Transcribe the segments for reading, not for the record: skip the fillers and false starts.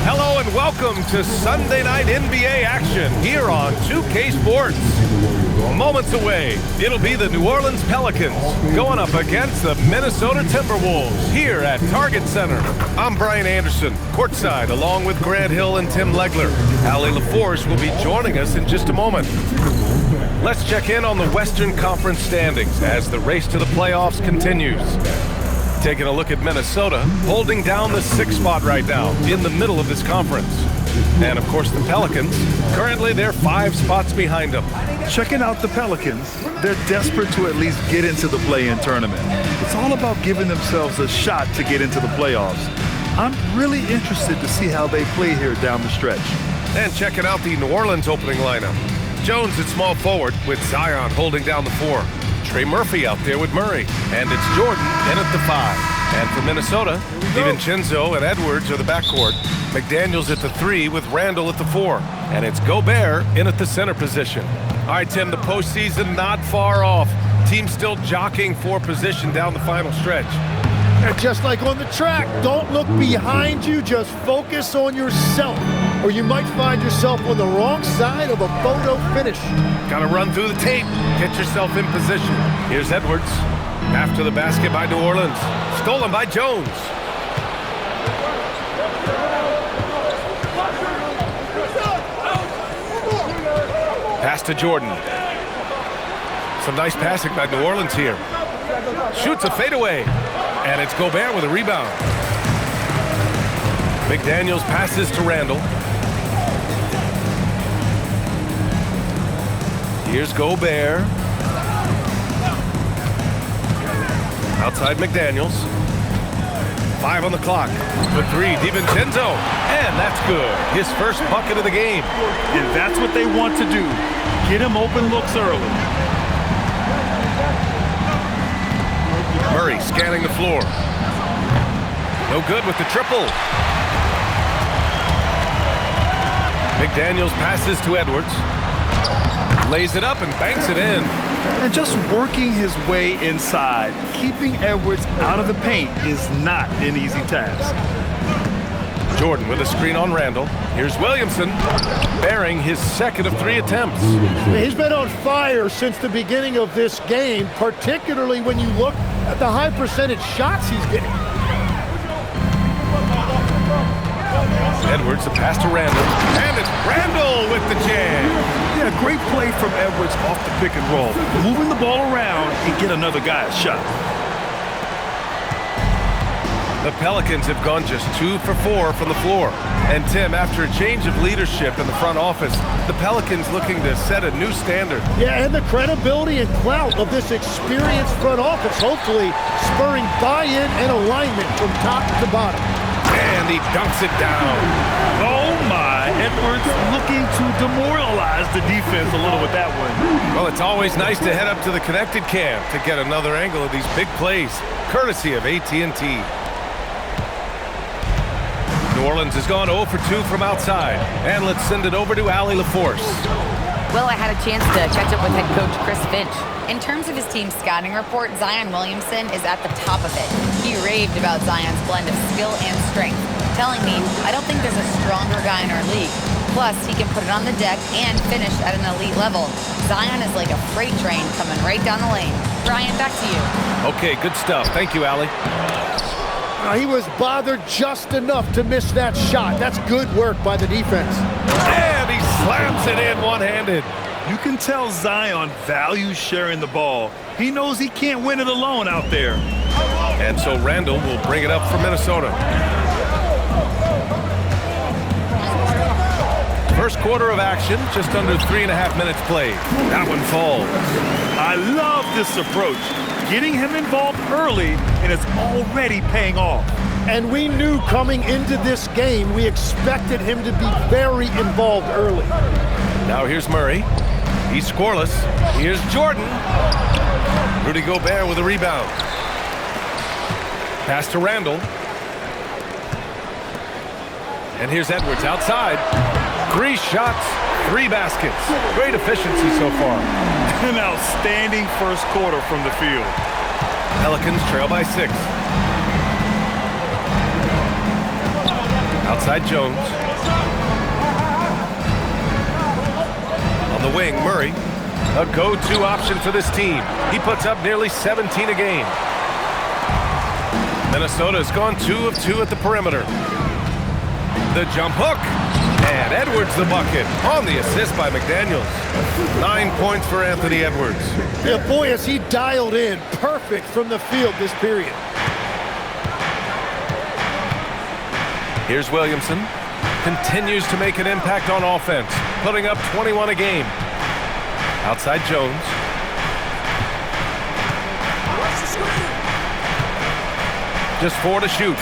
Hello and welcome to Sunday Night NBA action here on 2K Sports. Moments away, it'll be the New Orleans Pelicans going up against the Minnesota Timberwolves here at Target Center. I'm Brian Anderson, courtside, along with Grant Hill and Tim Legler. Allie LaForce will be joining us in just a moment. Let's check in on the Western Conference standings as the race to the playoffs continues. Taking a look at Minnesota, holding down the 6th spot right now in the middle of this conference. And, of course, the Pelicans, currently they're 5 spots behind them. Checking out the Pelicans, they're desperate to at least get into the play-in tournament. It's all about giving themselves a shot to get into the playoffs. I'm really interested to see how they play here down the stretch. And checking out the New Orleans opening lineup. Jones at small forward with Zion holding down the 4. Trey Murphy out there with Murray. And it's Jordan in at the 5. And for Minnesota, DiVincenzo and Edwards are the backcourt. McDaniels at the 3 with Randall at the 4. And it's Gobert in at the center position. All right, Tim, the postseason not far off. Team still jockeying for position down the final stretch. And just like on the track, don't look behind you, just focus on yourself, or you might find yourself on the wrong side of a photo finish. Got to run through the tape, get yourself in position. Here's Edwards. After the basket by New Orleans. Stolen by Jones. Pass to Jordan. Some nice passing by New Orleans here. Shoots a fadeaway. And it's Gobert with a rebound. McDaniels passes to Randall. Here's Gobert. Outside McDaniels. 5 on the clock. The 3, DiVincenzo. And that's good. His first bucket of the game. And that's what they want to do. Get him open looks early. Murray scanning the floor. No good with the triple. McDaniels passes to Edwards. Lays it up and banks it in. And just working his way inside, keeping Edwards out of the paint is not an easy task. Jordan with a screen on Randall. Here's Williamson, bearing his 2nd of 3 attempts. He's been on fire since the beginning of this game, particularly when you look at the high percentage shots he's getting. Edwards, a pass to Randall. And it's Randall with the jam. Yeah, great play from Edwards off the pick and roll. Moving the ball around and get another guy a shot. The Pelicans have gone just 2 for 4 from the floor. And Tim, after a change of leadership in the front office, the Pelicans looking to set a new standard. Yeah, and the credibility and clout of this experienced front office, hopefully spurring buy-in and alignment from top to bottom. And he dunks it down. Oh my, Edwards looking to demoralize the defense a little with that one. Well, it's always nice to head up to the connected cam to get another angle of these big plays, courtesy of AT&T. New Orleans has gone 0 for 2 from outside. And let's send it over to Allie LaForce. Well, I had a chance to catch up with head coach Chris Finch. In terms of his team's scouting report, Zion Williamson is at the top of it. He raved about Zion's blend of skill and strength, telling me, I don't think there's a stronger guy in our league. Plus, he can put it on the deck and finish at an elite level. Zion is like a freight train coming right down the lane. Brian, back to you. Okay, good stuff. Thank you, Allie. He was bothered just enough to miss that shot. That's good work by the defense. And he slams it in one-handed. You can tell Zion values sharing the ball. He knows he can't win it alone out there. And so Randall will bring it up for Minnesota. First quarter of action, just under 3.5 minutes played. That one falls. I love this approach. Getting him involved early, and it's already paying off. And we knew coming into this game, we expected him to be very involved early. Now here's Murray. He's scoreless. Here's Jordan. Rudy Gobert with a rebound. Pass to Randall. And here's Edwards outside. 3 shots, 3 baskets. Great efficiency so far. An outstanding first quarter from the field. Pelicans trail by 6. Outside Jones. On the wing, Murray. A go-to option for this team. He puts up nearly 17 a game. Minnesota has gone 2 of 2 at the perimeter. The jump hook. And Edwards the bucket on the assist by McDaniels. 9 points for Anthony Edwards. Yeah, boy, has he dialed in. Perfect from the field this period. Here's Williamson. Continues to make an impact on offense, putting up 21 a game. Outside Jones. Just 4 to shoot.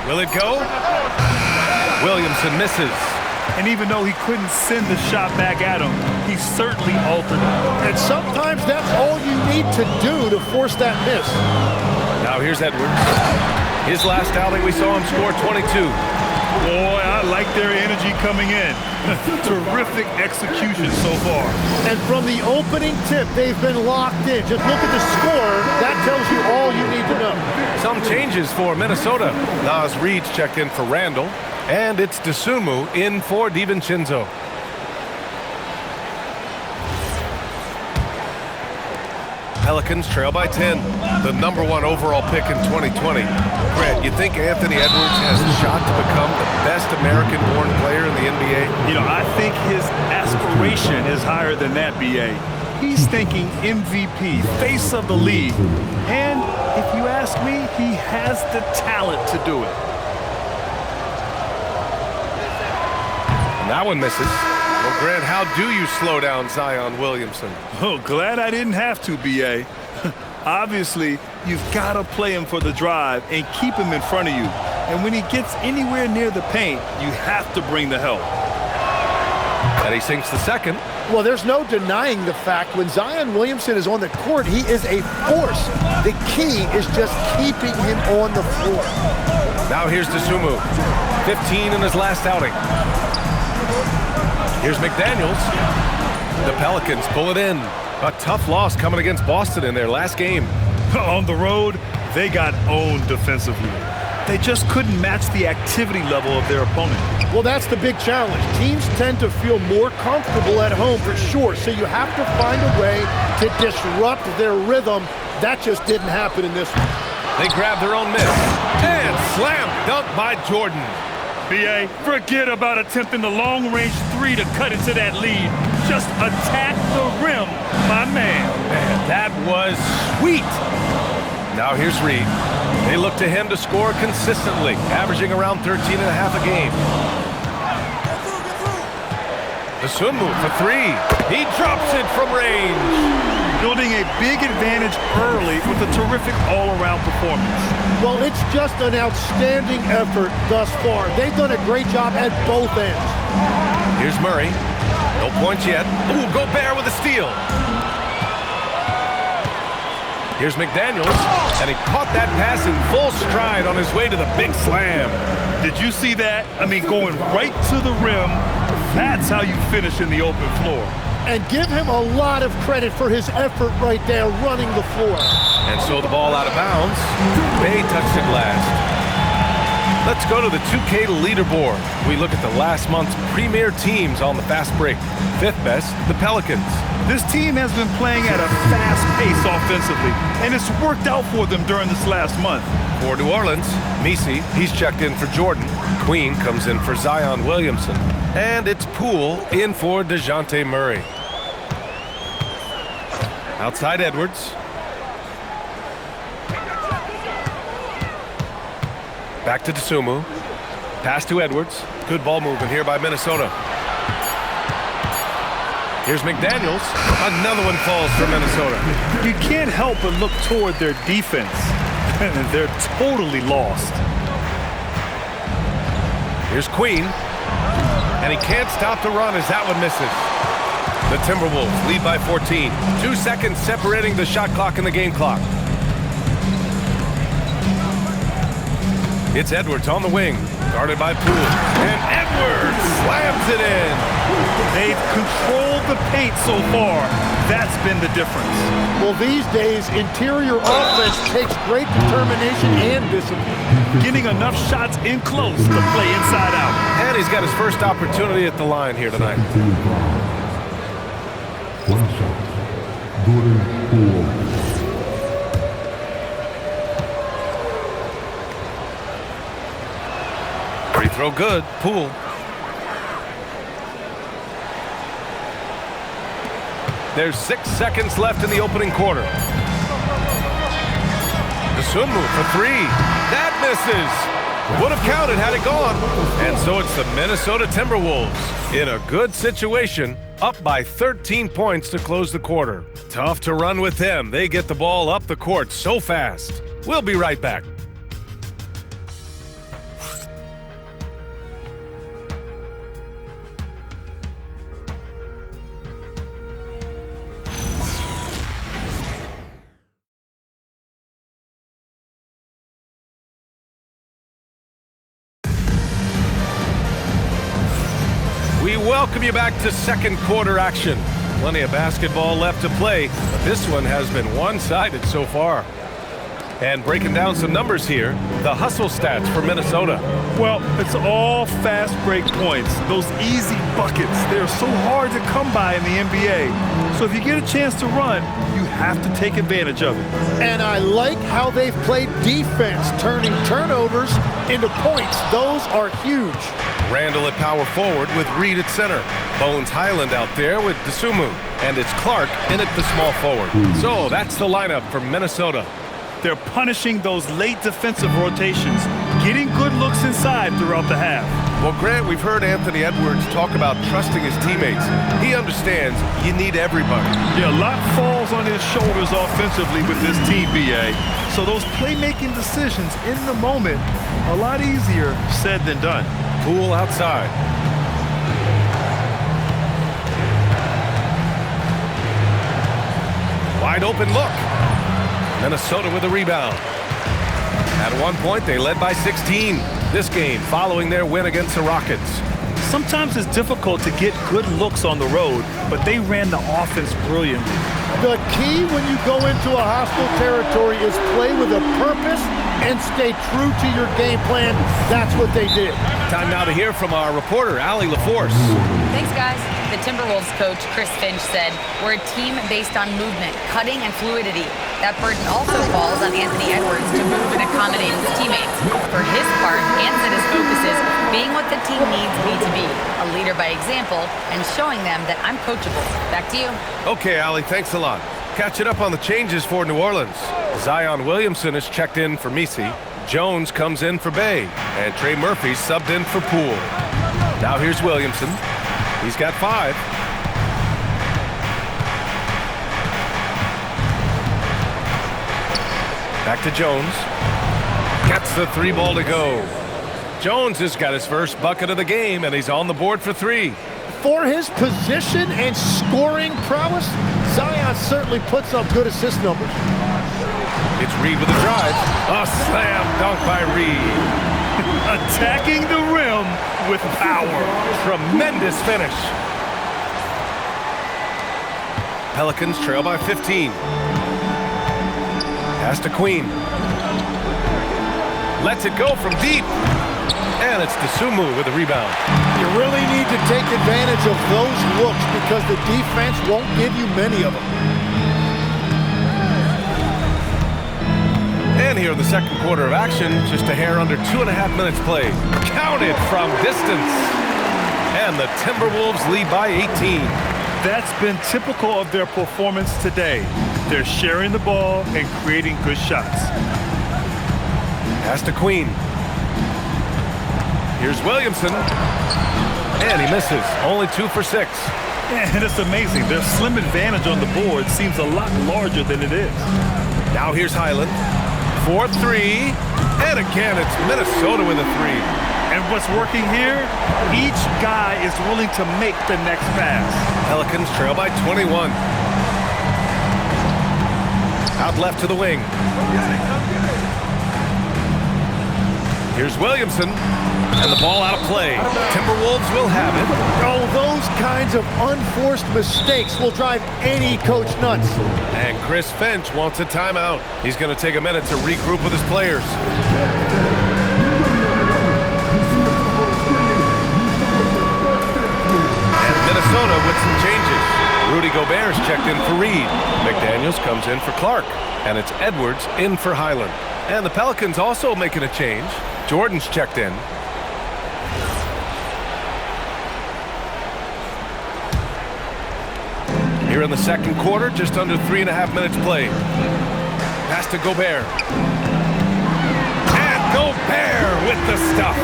Will it go? Williamson misses. And even though he couldn't send the shot back at him, he certainly altered it. And sometimes that's all you need to do to force that miss. Now here's Edwards. His last outing, we saw him score 22. Boy, I like their energy coming in. Terrific execution so far. And from the opening tip, they've been locked in. Just look at the score. That tells you all you need to know. Some changes for Minnesota. Nas Reed's checked in for Randall. And it's Dosunmu in for DiVincenzo. Pelicans trail by 10. The #1 overall pick in 2020. Grant, you think Anthony Edwards has a shot to become the best American-born player in the NBA? You know, I think his aspiration is higher than that, B.A. He's thinking MVP, face of the league. And if you ask me, he has the talent to do it. And that one misses. Well, Grant, how do you slow down Zion Williamson? Oh, glad I didn't have to, B.A. Obviously, you've got to play him for the drive and keep him in front of you. And when he gets anywhere near the paint, you have to bring the help. And he sinks the second. Well, there's no denying the fact when Zion Williamson is on the court, he is a force. The key is just keeping him on the floor. Now here's Dosunmu. 15 in his last outing. Here's McDaniels. The Pelicans pull it in. A tough loss coming against Boston in their last game. On the road, they got owned defensively. They just couldn't match the activity level of their opponent. Well, that's the big challenge. Teams tend to feel more comfortable at home for sure, so you have to find a way to disrupt their rhythm. That just didn't happen in this one. They grab their own miss. And slam dunk by Jordan. B.A., forget about attempting the long-range 3 to cut into that lead. Just attack the rim, my man. Man, that was sweet. Now here's Reed. They look to him to score consistently, averaging around 13 and a half a game. Dosunmu for 3. He drops it from range. Building a big advantage early with a terrific all-around performance. Well, it's just an outstanding effort thus far. They've done a great job at both ends. Here's Murray. No points yet. Ooh, Gobert with a steal. Here's McDaniels, and he caught that pass in full stride on his way to the big slam. Did you see that? I mean, going right to the rim. That's how you finish in the open floor. And give him a lot of credit for his effort right there running the floor. And so the ball out of bounds. Bay touched it last. Let's go to the 2K leaderboard. We look at the last month's premier teams on the fast break. 5th best, the Pelicans. This team has been playing at a fast pace offensively, and it's worked out for them during this last month. For New Orleans, Messi, he's checked in for Jordan. Queen comes in for Zion Williamson. And it's Poole in for DeJounte Murray. Outside Edwards. Back to Dosunmu. Pass to Edwards. Good ball movement here by Minnesota. Here's McDaniels. Another one falls for Minnesota. You can't help but look toward their defense. They're totally lost. Here's Queen. And he can't stop the run as that one misses. The Timberwolves lead by 14. 2 seconds separating the shot clock and the game clock. It's Edwards on the wing, guarded by Poole. And Edwards slams it in. They've controlled the paint so far. That's been the difference. Well, these days, interior offense takes great determination and discipline. Getting enough shots in close to play inside out. And he's got his first opportunity at the line here tonight. One shot. Gordon Poole. Free throw good. Poole. There's 6 seconds left in the opening quarter. Dosunmu for three. That misses. Would have counted had it gone. And so it's the Minnesota Timberwolves in a good situation, up by 13 points to close the quarter. Tough to run with them. They get the ball up the court so fast. We'll be right back. We welcome you back to second quarter action. Plenty of basketball left to play, but this one has been one-sided so far. And breaking down some numbers here, the hustle stats for Minnesota. Well, it's all fast break points. Those easy buckets, they're so hard to come by in the NBA. So if you get a chance to run, you have to take advantage of it. And I like how they've played defense, turning turnovers into points. Those are huge. Randall at power forward with Reed at center. Bones Highland out there with Dosunmu. And it's Clark in at the small forward. So that's the lineup for Minnesota. They're punishing those late defensive rotations, getting good looks inside throughout the half. Well, Grant, we've heard Anthony Edwards talk about trusting his teammates. He understands you need everybody. Yeah, a lot falls on his shoulders offensively with this team, BA. So those playmaking decisions in the moment, a lot easier said than done. Poole outside. Wide open look. Minnesota with a rebound. At one point, they led by 16. This game following their win against the Rockets. Sometimes it's difficult to get good looks on the road, but they ran the offense brilliantly. The key when you go into a hostile territory is play with a purpose and stay true to your game plan. That's what they did. Time now to hear from our reporter, Allie LaForce. Thanks, guys. The Timberwolves coach, Chris Finch, said, "We're a team based on movement, cutting, and fluidity. That burden also falls on Anthony Edwards to move and accommodate his teammates. For his part, Ant said his focus is being what the team needs me to be, a leader by example, and showing them that I'm coachable." Back to you. Okay, Allie, thanks a lot. Catching up on the changes for New Orleans. Zion Williamson is checked in for Messi. Jones comes in for Bay. And Trey Murphy subbed in for Poole. Now here's Williamson. He's got 5. Back to Jones. Gets the 3 ball to go. Jones has got his first bucket of the game, and he's on the board for 3. For his position and scoring prowess, Zion certainly puts up good assist numbers. It's Reed with a drive. A slam dunk by Reed. Attacking the rim with power. Tremendous finish. Pelicans trail by 15. Pass to Queen. Lets it go from deep. And it's Dosunmu with a rebound. You really need to take advantage of those looks because the defense won't give you many of them. And here in the second quarter of action, just a hair under 2.5 minutes played. Counted from distance. And the Timberwolves lead by 18. That's been typical of their performance today. They're sharing the ball and creating good shots. Pass to Queen. Here's Williamson. And he misses. Only 2 for 6. And it's amazing. Their slim advantage on the board seems a lot larger than it is. Now here's Highland. 4-3. And again, it's Minnesota with a 3. And what's working here? Each guy is willing to make the next pass. Pelicans trail by 21. Out left to the wing. Here's Williamson, and the ball out of play. Timberwolves will have it. Oh, those kinds of unforced mistakes will drive any coach nuts. And Chris Finch wants a timeout. He's going to take a minute to regroup with his players. And Minnesota with some changes. Rudy Gobert's checked in for Reed. McDaniels comes in for Clark. And it's Edwards in for Highland. And the Pelicans also making a change. Jordan's checked in. Here in the second quarter, just under 3.5 minutes played. Pass to Gobert. And Gobert with the stuff.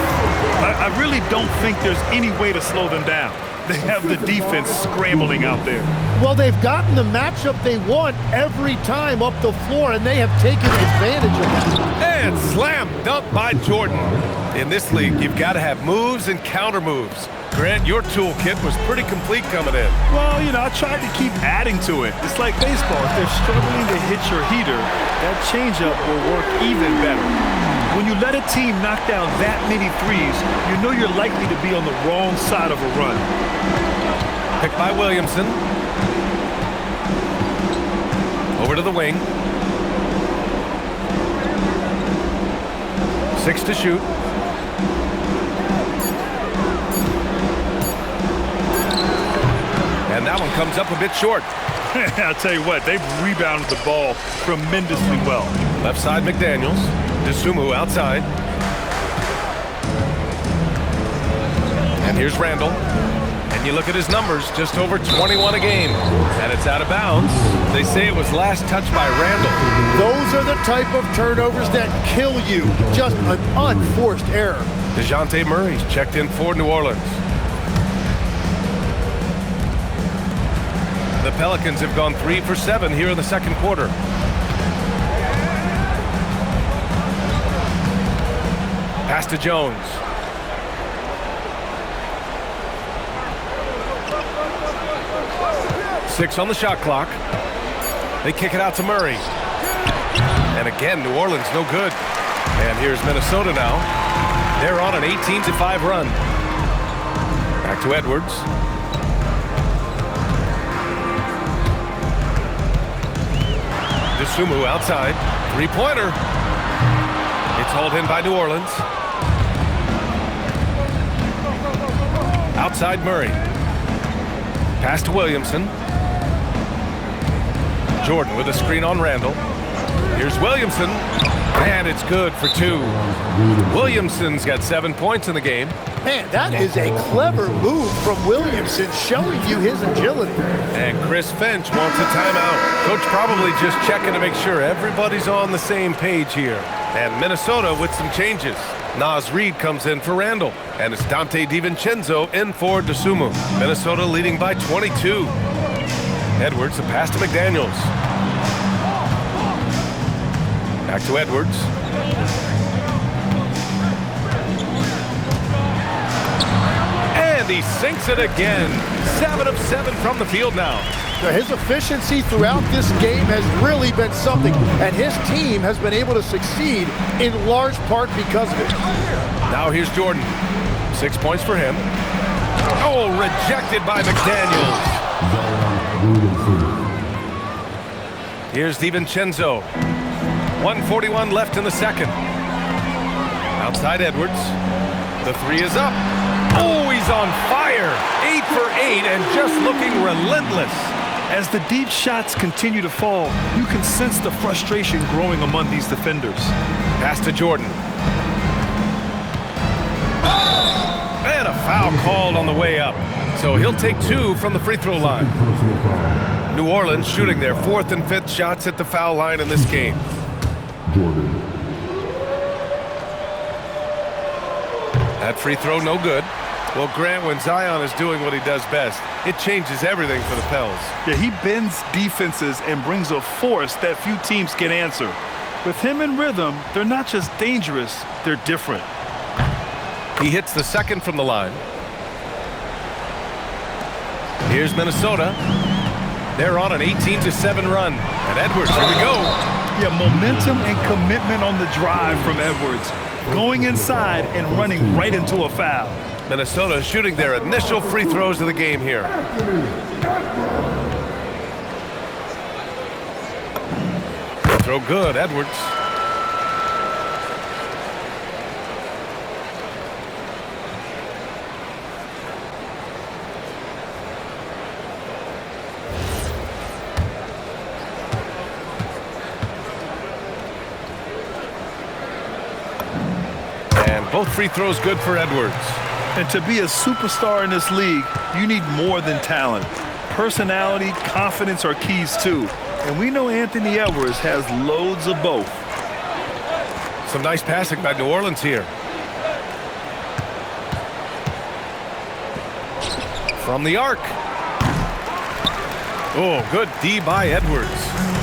I really don't think there's any way to slow them down. They have the defense scrambling out there. Well, they've gotten the matchup they want every time up the floor, and they have taken advantage of that. And slam dunk by Jordan. In this league, you've got to have moves and counter moves. Grant, your toolkit was pretty complete coming in. Well, you know, I tried to keep adding to it. It's like baseball. If they're struggling to hit your heater, that changeup will work even better. When you let a team knock down that many threes, you know you're likely to be on the wrong side of a run. Picked by Williamson. Over to the wing. 6 to shoot. And that one comes up a bit short. I'll tell you what, they've rebounded the ball tremendously well. Left side, McDaniels. Dosunmu outside. And here's Randall. And you look at his numbers, just over 21 a game. And it's out of bounds. They say it was last touched by Randall. Those are the type of turnovers that kill you. Just an unforced error. DeJounte Murray's checked in for New Orleans. The Pelicans have gone 3 for 7 here in the second quarter. Pass to Jones. Six on the shot clock. They kick it out to Murray. And again, New Orleans no good. And here's Minnesota now. They're on an 18-5 run. Back to Edwards. Dosunmu outside. Three-pointer. It's hauled in by New Orleans. Outside Murray. Pass to Williamson. Jordan with a screen on Randall. Here's Williamson. And it's good for 2. Williamson's got 7 points in the game. Man, that is a clever move from Williamson, showing you his agility. And Chris Finch wants a timeout. Coach probably just checking to make sure everybody's on the same page here. And Minnesota with some changes. Naz Reid comes in for Randall. And it's Dante DiVincenzo in for Dosunmu. Minnesota leading by 22. Edwards, the pass to McDaniels. Back to Edwards. And he sinks it again. 7 of 7 from the field now. Now, his efficiency throughout this game has really been something, and his team has been able to succeed in large part because of it. Now here's Jordan. 6 points for him. Oh, rejected by McDaniels. Here's DiVincenzo. 1:41 left in the second. Outside Edwards. The 3 is up. Oh, he's on fire. 8 for 8 and just looking relentless. As the deep shots continue to fall, you can sense the frustration growing among these defenders. Pass to Jordan. And a foul called on the way up. So he'll take 2 from the free throw line. New Orleans shooting their 4th and 5th shots at the foul line in this game. Jordan. That free throw no good. Well, Grant, when Zion is doing what he does best, it changes everything for the Pels. Yeah, he bends defenses and brings a force that few teams can answer. With him in rhythm, they're not just dangerous, they're different. He hits the second from the line. Here's Minnesota. They're on an 18-7 run. And Edwards, here we go. Yeah, momentum and commitment on the drive from Edwards. going inside and running right into a foul. Minnesota shooting their initial free throws of the game here. Throw good, Edwards. And both free throws good for Edwards. And to be a superstar in this league, you need more than talent. Personality, confidence are keys too. And we know Anthony Edwards has loads of both. Some nice passing by New Orleans here. From the arc. Oh, good D by Edwards.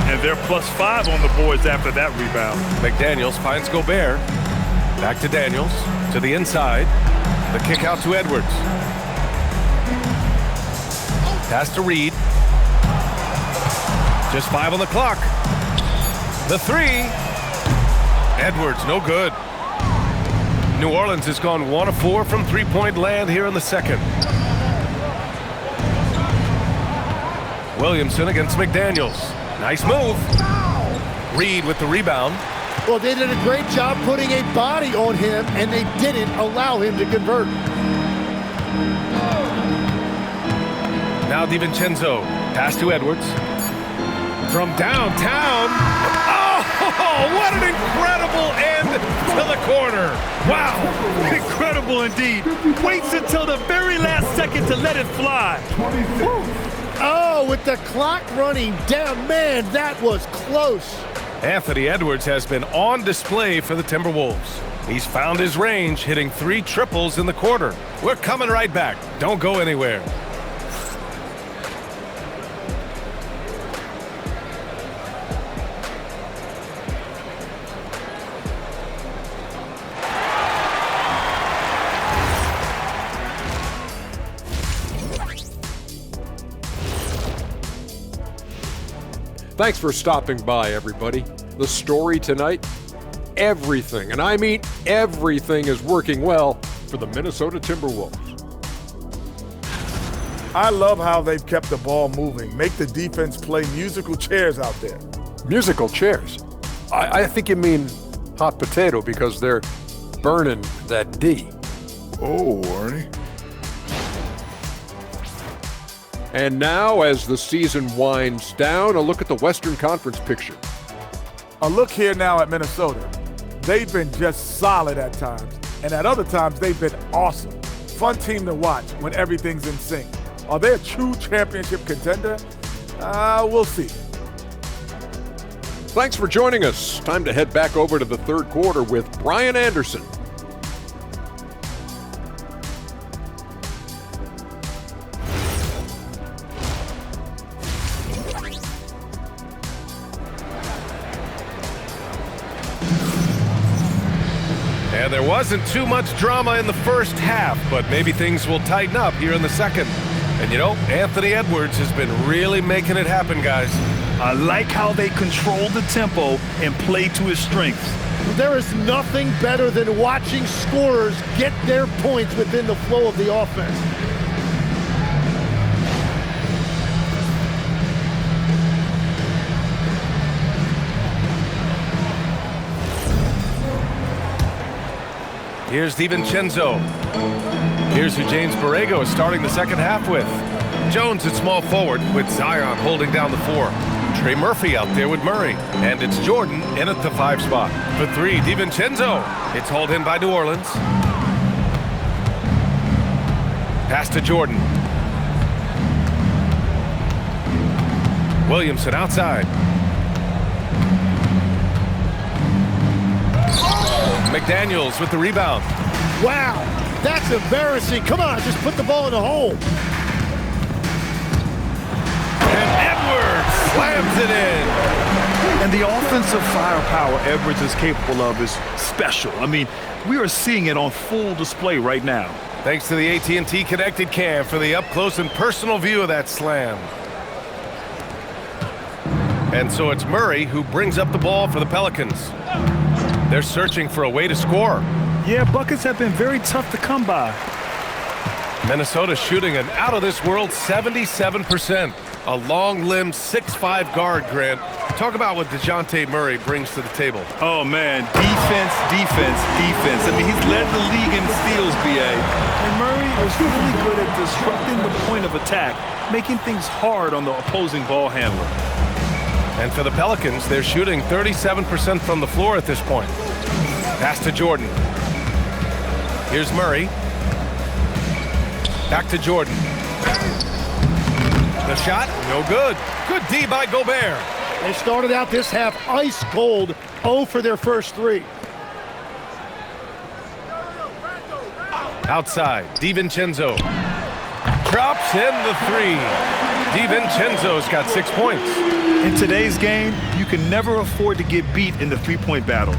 And they're +5 on the boards after that rebound. McDaniels finds Gobert. Back to Daniels. To the inside. The kick out to Edwards. Pass to Reed. Just 5 on the clock. The three. Edwards, no good. New Orleans has gone 1 of 4 from three-point land here in the second. Williamson against McDaniels. Nice move. Reed with the rebound. Well, they did a great job putting a body on him, and they didn't allow him to convert. Now DiVincenzo. Pass to Edwards. From downtown. Oh, what an incredible end to the corner. Wow, incredible indeed. Waits until the very last second to let it fly. Oh, with the clock running down, man, that was close. Anthony Edwards has been on display for the Timberwolves. He's found his range, hitting 3 triples in the quarter. We're coming right back. Don't go anywhere. Thanks for stopping by, everybody. The story tonight, everything, and I mean everything, is working well for the Minnesota Timberwolves. I love how they've kept the ball moving. Make the defense play musical chairs out there. Musical chairs. I think you mean hot potato because they're burning that D. Oh, Ernie. And now, as the season winds down, a look at the Western Conference picture. A look here now at Minnesota. They've been just solid at times, and at other times they've been awesome. Fun team to watch when everything's in sync. Are they a true championship contender? We'll see. Thanks for joining us. Time to head back over to the third quarter with Brian Anderson. And there wasn't too much drama in the first half, but maybe things will tighten up here in the second. And you know, Anthony Edwards has been really making it happen, guys. I like how they control the tempo and play to his strengths. There is nothing better than watching scorers get their points within the flow of the offense. Here's DiVincenzo. Here's who James Borrego is starting the second half with. Jones at small forward with Zion holding down the 4. Trey Murphy out there with Murray. And it's Jordan in at the 5 spot. For 3, DiVincenzo. It's hauled in by New Orleans. Pass to Jordan. Williamson outside. McDaniels with the rebound. Wow, that's embarrassing. Come on, just put the ball in the hole. And Edwards slams it in. And the offensive firepower Edwards is capable of is special. I mean, we are seeing it on full display right now. Thanks to the AT&T Connected Cam for the up-close and personal view of that slam. And so it's Murray who brings up the ball for the Pelicans. They're searching for a way to score. Yeah, buckets have been very tough to come by. Minnesota shooting an out-of-this-world 77%. A long-limbed 6'5" guard, Grant. Talk about what DeJounte Murray brings to the table. Oh, man, defense, defense, defense. I mean, he's led the league in steals, B.A. And Murray is really good at disrupting the point of attack, making things hard on the opposing ball handler. And for the Pelicans, they're shooting 37% from the floor at this point. Pass to Jordan. Here's Murray. Back to Jordan. The shot, no good. Good D by Gobert. They started out this half ice cold, 0 for their first 3. Outside, DiVincenzo. Drops in the 3. DiVincenzo's got 6 points. In today's game, you can never afford to get beat in the three-point battle.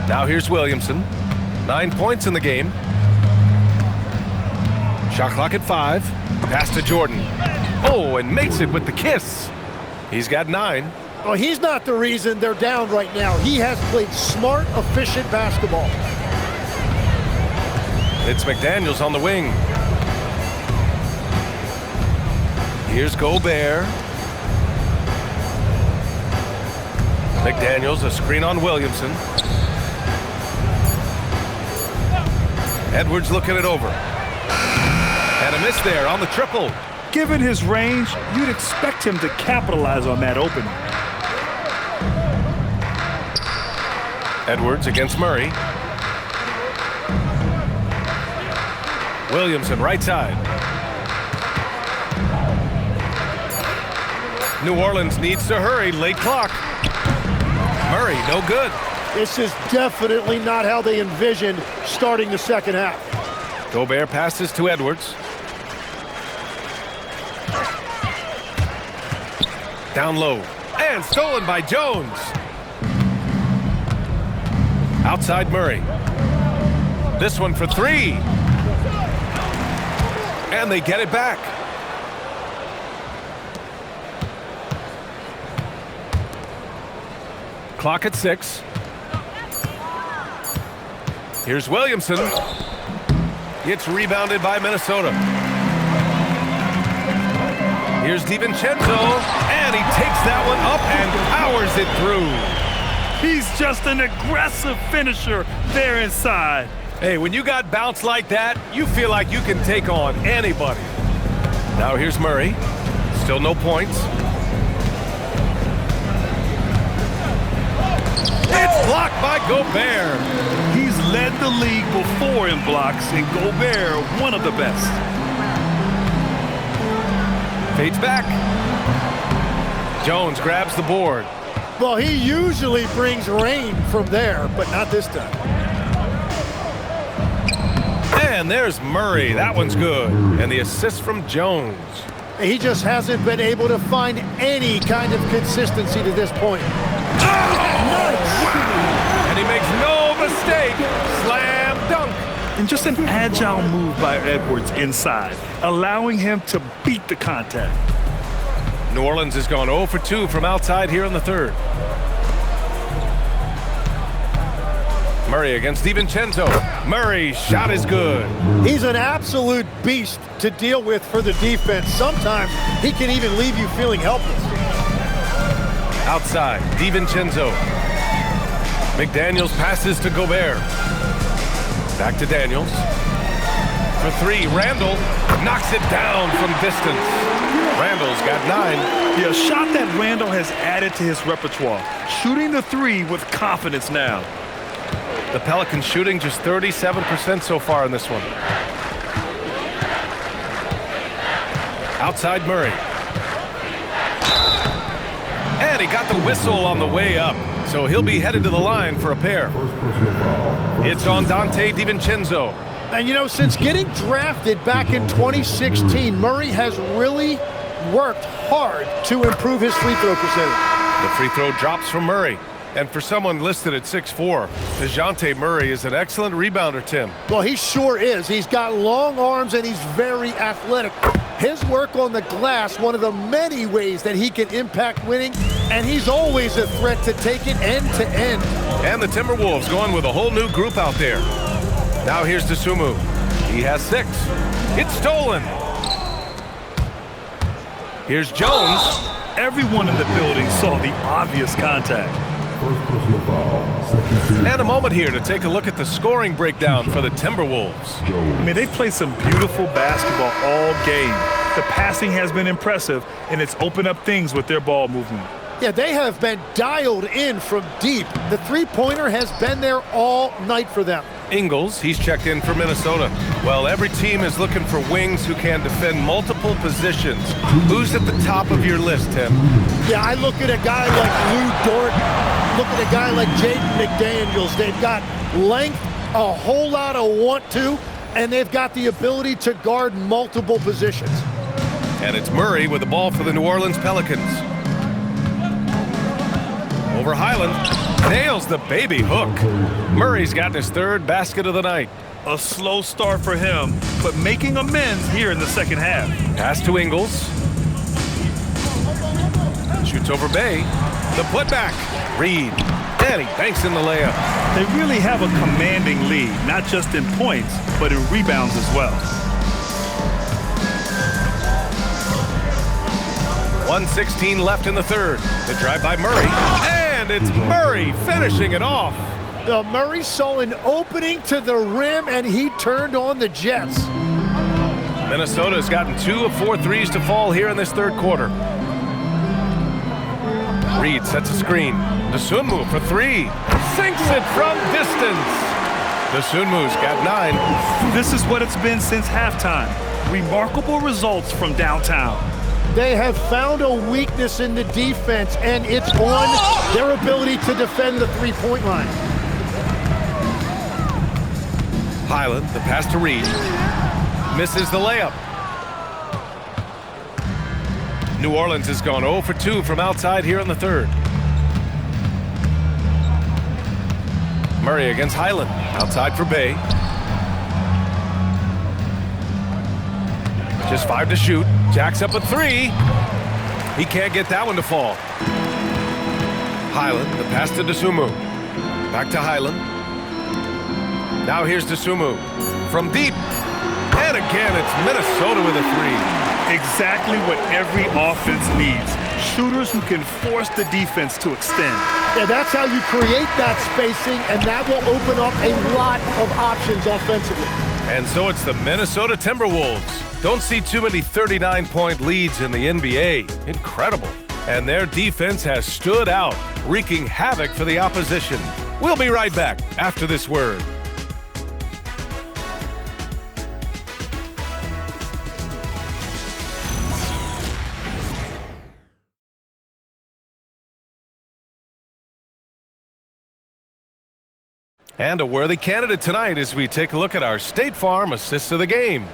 Now here's Williamson. 9 points in the game. Shot clock at 5. Pass to Jordan. Oh, and makes it with the kiss. He's got 9. Well, he's not the reason they're down right now. He has played smart, efficient basketball. It's McDaniels on the wing. Here's Gobert. McDaniels, a screen on Williamson. Edwards looking it over. And a miss there on the triple. Given his range, you'd expect him to capitalize on that opening. Edwards against Murray. Williamson right side. New Orleans needs to hurry, late clock. Murray, no good. This is definitely not how they envisioned starting the second half. Gobert passes to Edwards. Down low. And stolen by Jones. Outside Murray. This one for 3. And they get it back. Clock at 6. Here's Williamson. It's rebounded by Minnesota. Here's DiVincenzo, and he takes that one up and powers it through. He's just an aggressive finisher there inside. Hey, when you got bounce like that, you feel like you can take on anybody. Now here's Murray. Still no points. It's blocked by Gobert. He's led the league before in blocks, and Gobert, one of the best. Fades back. Jones grabs the board. Well, he usually brings rain from there, but not this time. And there's Murray. That one's good. And the assist from Jones. He just hasn't been able to find any kind of consistency to this point. And he makes no mistake. Slam dunk. And just an agile move by Edwards inside, allowing him to beat the contact. New Orleans has gone 0 for 2 from outside here in the third. Murray against DiVincenzo. Murray's shot is good. He's an absolute beast to deal with for the defense. Sometimes he can even leave you feeling helpless. Outside, DiVincenzo. McDaniels passes to Gobert. Back to Daniels. For 3, Randall knocks it down from distance. Randall's got 9. Yeah, a shot that Randall has added to his repertoire. Shooting the 3 with confidence now. The Pelicans shooting just 37% so far in this one. Outside Murray. And he got the whistle on the way up. So he'll be headed to the line for a pair. It's on Dante DiVincenzo. And you know, since getting drafted back in 2016, Murray has really worked hard to improve his free throw percentage. The free throw drops from Murray. And for someone listed at 6'4", DeJounte Murray is an excellent rebounder, Tim. Well, he sure is. He's got long arms and he's very athletic. his work on the glass, one of the many ways that he can impact winning, and he's always a threat to take it end to end. And the Timberwolves going with a whole new group out there. Now here's Dosunmu. He has 6. It's stolen. Here's Jones. Everyone in the building saw the obvious contact. First personal foul, second team. And a moment here to take a look at the scoring breakdown for the Timberwolves. I mean, they played some beautiful basketball all game. The passing has been impressive, and it's opened up things with their ball movement. Yeah, they have been dialed in from deep. The three-pointer has been there all night for them. Ingles, he's checked in for Minnesota. Well, every team is looking for wings who can defend multiple positions. Who's at the top of your list, Tim? Yeah, I look at a guy like Lou Dort, look at a guy like Jaden McDaniels. They've got length, a whole lot of want to, and they've got the ability to guard multiple positions. And it's Murray with the ball for the New Orleans Pelicans. Over Highland, nails the baby hook. Murray's got his 3rd basket of the night. A slow start for him, but making amends here in the second half. Pass to Ingles. Shoots over Bay. The putback. Reed. And he banks in the layup. They really have a commanding lead, not just in points, but in rebounds as well. 1:16 left in the 3rd. The drive by Murray. And it's Murray finishing it off. Murray saw an opening to the rim, and he turned on the Jets. Minnesota has gotten 2 of 4 threes to fall here in this 3rd quarter. Reed sets a screen. Dosunmu for 3. Sinks it from distance. Dosunmu's got 9. This is what it's been since halftime. Remarkable results from downtown. They have found a weakness in the defense, and it's on their ability to defend the three-point line. Highland, the pass to Reed. Misses the layup. New Orleans has gone 0 for 2 from outside here in the 3rd. Murray against Highland. Outside for Bay. Just 5 to shoot. Jacks up a 3. He can't get that one to fall. Highland, the pass to Dosunmu. Back to Highland. Now here's Dosunmu. From deep. And again, it's Minnesota with a 3. Exactly what every offense needs. Shooters who can force the defense to extend. Yeah, that's how you create that spacing, and that will open up a lot of options offensively. And so it's the Minnesota Timberwolves. Don't see too many 39-point leads in the NBA. Incredible. And their defense has stood out, wreaking havoc for the opposition. We'll be right back after this word. And a worthy candidate tonight as we take a look at our State Farm assists of the game.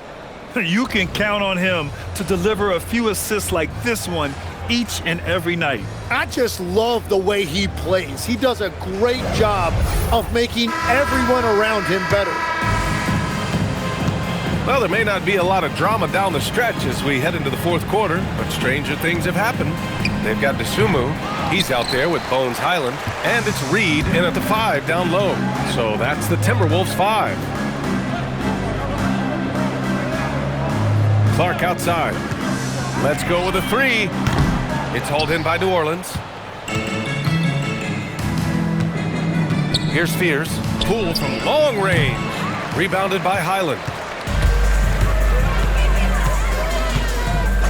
You can count on him to deliver a few assists like this one each and every night. I just love the way he plays. He does a great job of making everyone around him better. Well, there may not be a lot of drama down the stretch as we head into the 4th quarter, but stranger things have happened. They've got Dosunmu. He's out there with Bones Highland, and it's Reed in at the 5 down low. So that's the Timberwolves 5. Clark outside. Let's go with a 3. It's hauled in by New Orleans. Here's Fears. Poole from long range. Rebounded by Highland.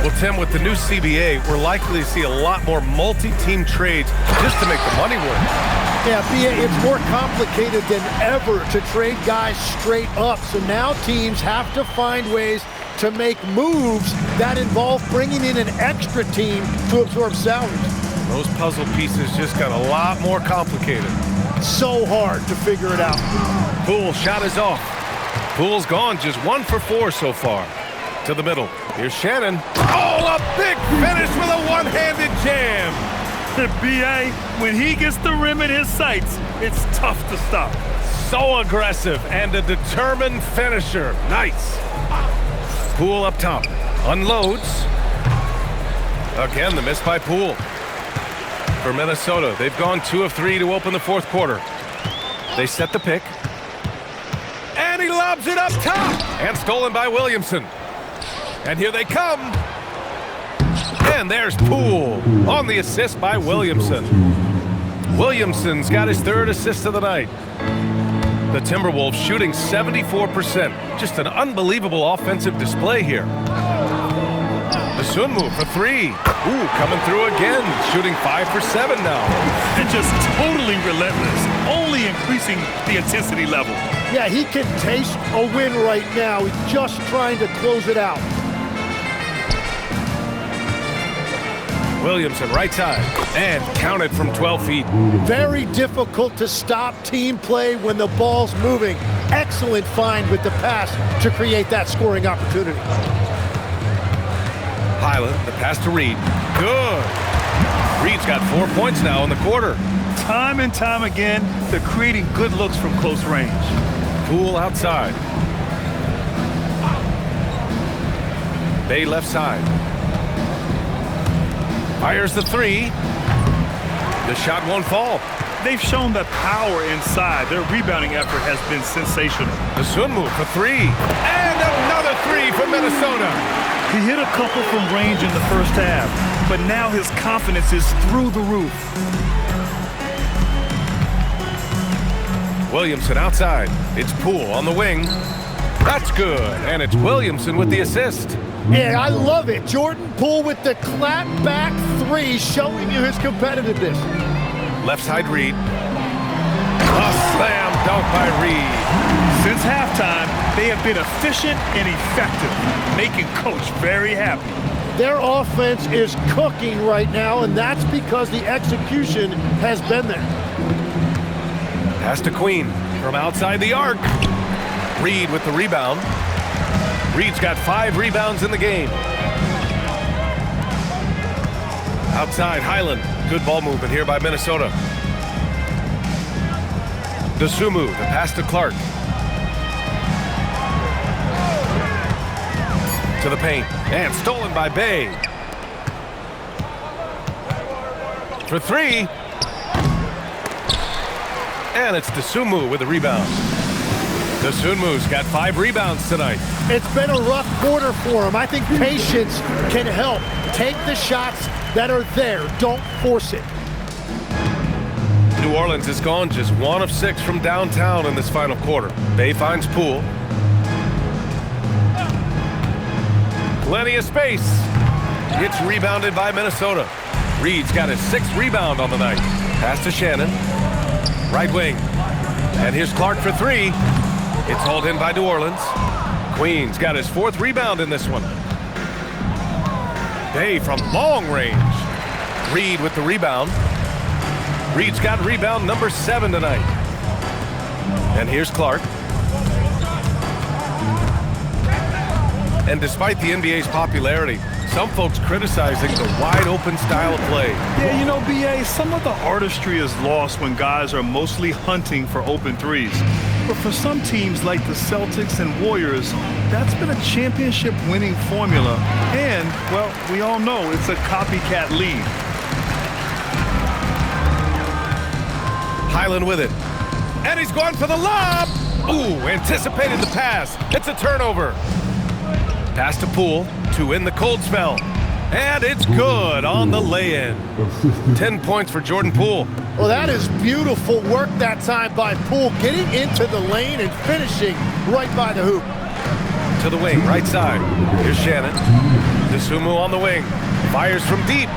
Well, Tim, with the new CBA, we're likely to see a lot more multi-team trades just to make the money work. Yeah, it's more complicated than ever to trade guys straight up. So now teams have to find ways to make moves that involve bringing in an extra team to absorb salaries. Those puzzle pieces just got a lot more complicated. So hard to figure it out. Poole shot is off. Poole's gone just 1 for 4 so far. To the middle. Here's Shannon. Oh, a big finish with a one-handed jam. B.A., when he gets the rim in his sights, it's tough to stop. So aggressive and a determined finisher. Nice. Poole up top. Unloads. Again, the miss by Poole. For Minnesota, they've gone 2 of 3 to open the fourth quarter. They set the pick. And he lobs it up top. And stolen by Williamson. And here they come. And there's Poole on the assist by Williamson. Williamson's got his 3rd assist of the night. The Timberwolves shooting 74%. Just an unbelievable offensive display here. The Sunmu for 3. Ooh, coming through again. Shooting 5 for 7 now. And just totally relentless. Only increasing the intensity level. Yeah, he can taste a win right now. He's just trying to close it out. Williamson right side. And counted from 12 feet. Very difficult to stop team play when the ball's moving. Excellent find with the pass to create that scoring opportunity. Highland, the pass to Reed. Good. Reed's got 4 points now in the quarter. Time and time again, they're creating good looks from close range. Poole outside. Bay left side. Fires the 3. The shot won't fall. They've shown that power inside. Their rebounding effort has been sensational. The Sunmu for 3. And another 3 for Minnesota. He hit a couple from range in the first half, but now his confidence is through the roof. Williamson outside. It's Poole on the wing. That's good. And it's Williamson with the assist. Yeah, I love it. Jordan Poole with the clap back 3, showing you his competitiveness. Left side Reed. A slam dunk by Reed. Since halftime, they have been efficient and effective, making Coach very happy. Their offense is cooking right now, and that's because the execution has been there. Pass to Queen from outside the arc. Reed with the rebound. Reed's got 5 rebounds in the game. Outside Highland. Good ball movement here by Minnesota. Dosunmu, the pass to Clark. To the paint. And stolen by Bay. For 3. And it's Dosunmu with the rebound. Dosunmu's got 5 rebounds tonight. It's been a rough quarter for him. I think patience can help. Take the shots that are there. Don't force it. New Orleans has gone just 1 of 6 from downtown in this final quarter. Bay finds Poole. Plenty of space. It's rebounded by Minnesota. Reed's got his 6th rebound on the night. Pass to Shannon. Right wing. And here's Clark for 3. It's hauled in by New Orleans. Queen's got his 4th rebound in this one. Bay from long range. Reed with the rebound. Reed's got rebound number 7 tonight. And here's Clark. And despite the NBA's popularity, some folks criticizing the wide-open style of play. Yeah, you know, B.A., some of the artistry is lost when guys are mostly hunting for open threes. But for some teams like the Celtics and Warriors, that's been a championship-winning formula. And, well, we all know it's a copycat league. Highland with it. And he's going for the lob! Ooh, anticipated the pass. It's a turnover. Pass to Poole to win the cold spell. And it's good on the lay-in. 10 points for Jordan Poole. Well, that is beautiful work that time by Poole, getting into the lane and finishing right by the hoop. To the wing, right side. Here's Shannon. Dosunmu on the wing. Fires from deep.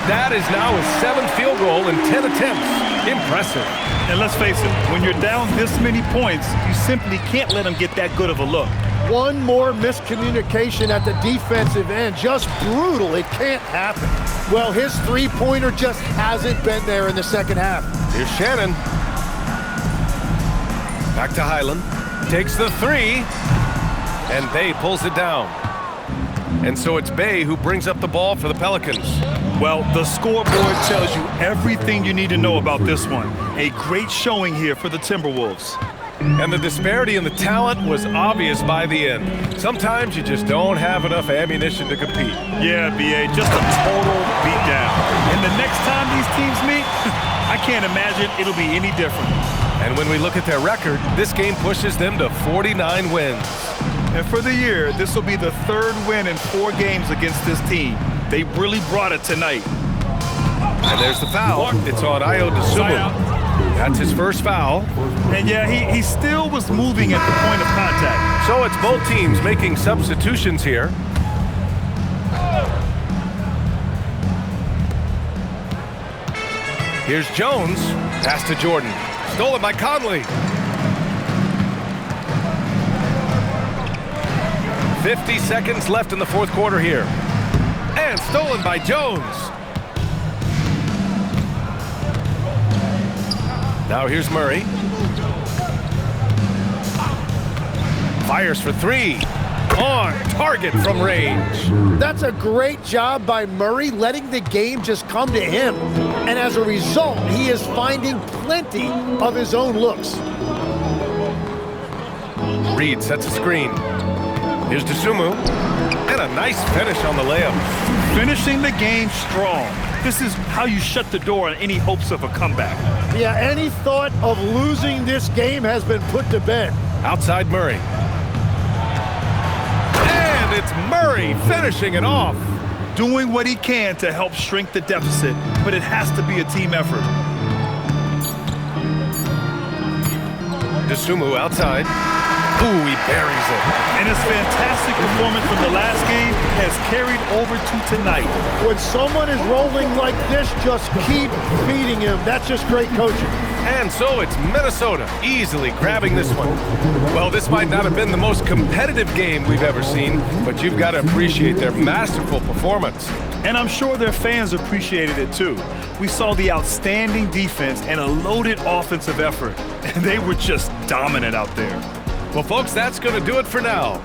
That is now his 7th field goal in 10 attempts. Impressive. And let's face it, when you're down this many points, you simply can't let them get that good of a look. One more miscommunication at the defensive end. Just brutal. It can't happen. Well, his three-pointer just hasn't been there in the second half. Here's Shannon. Back to Highland. Takes the 3. And Bay pulls it down. And so it's Bay who brings up the ball for the Pelicans. Well, the scoreboard tells you everything you need to know about this one. A great showing here for the Timberwolves. And the disparity in the talent was obvious by the end. Sometimes you just don't have enough ammunition to compete. Yeah, B.A., just a total beatdown. And the next time these teams meet, I can't imagine it'll be any different. And when we look at their record, this game pushes them to 49 wins. And for the year, this will be the third win in 4 games against this team. They really brought it tonight. And there's the foul. It's on Ayo Dosunmu. That's his first foul. And yeah, he still was moving at the point of contact. So it's both teams making substitutions here. Here's Jones. Pass to Jordan. Stolen by Conley. 50 seconds left in the fourth quarter here. And stolen by Jones. Now here's Murray. Fires for 3. On target from range. That's a great job by Murray, letting the game just come to him. And as a result, he is finding plenty of his own looks. Reed sets a screen. Here's Dosunmu. And a nice finish on the layup. Finishing the game strong. This is how you shut the door on any hopes of a comeback. Yeah, any thought of losing this game has been put to bed. Outside Murray. And it's Murray finishing it off. Doing what he can to help shrink the deficit, but it has to be a team effort. Dosunmu outside. Ooh, he buries it. And his fantastic performance from the last game has carried over to tonight. When someone is rolling like this, just keep feeding him. That's just great coaching. And so it's Minnesota easily grabbing this one. Well, this might not have been the most competitive game we've ever seen, but you've got to appreciate their masterful performance. And I'm sure their fans appreciated it too. We saw the outstanding defense and a loaded offensive effort, and they were just dominant out there. Well, folks, that's going to do it for now.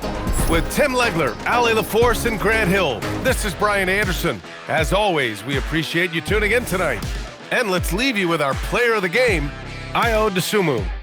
With Tim Legler, Ali LaForce, and Grant Hill, this is Brian Anderson. As always, we appreciate you tuning in tonight. And let's leave you with our player of the game, Ayo Dosunmu.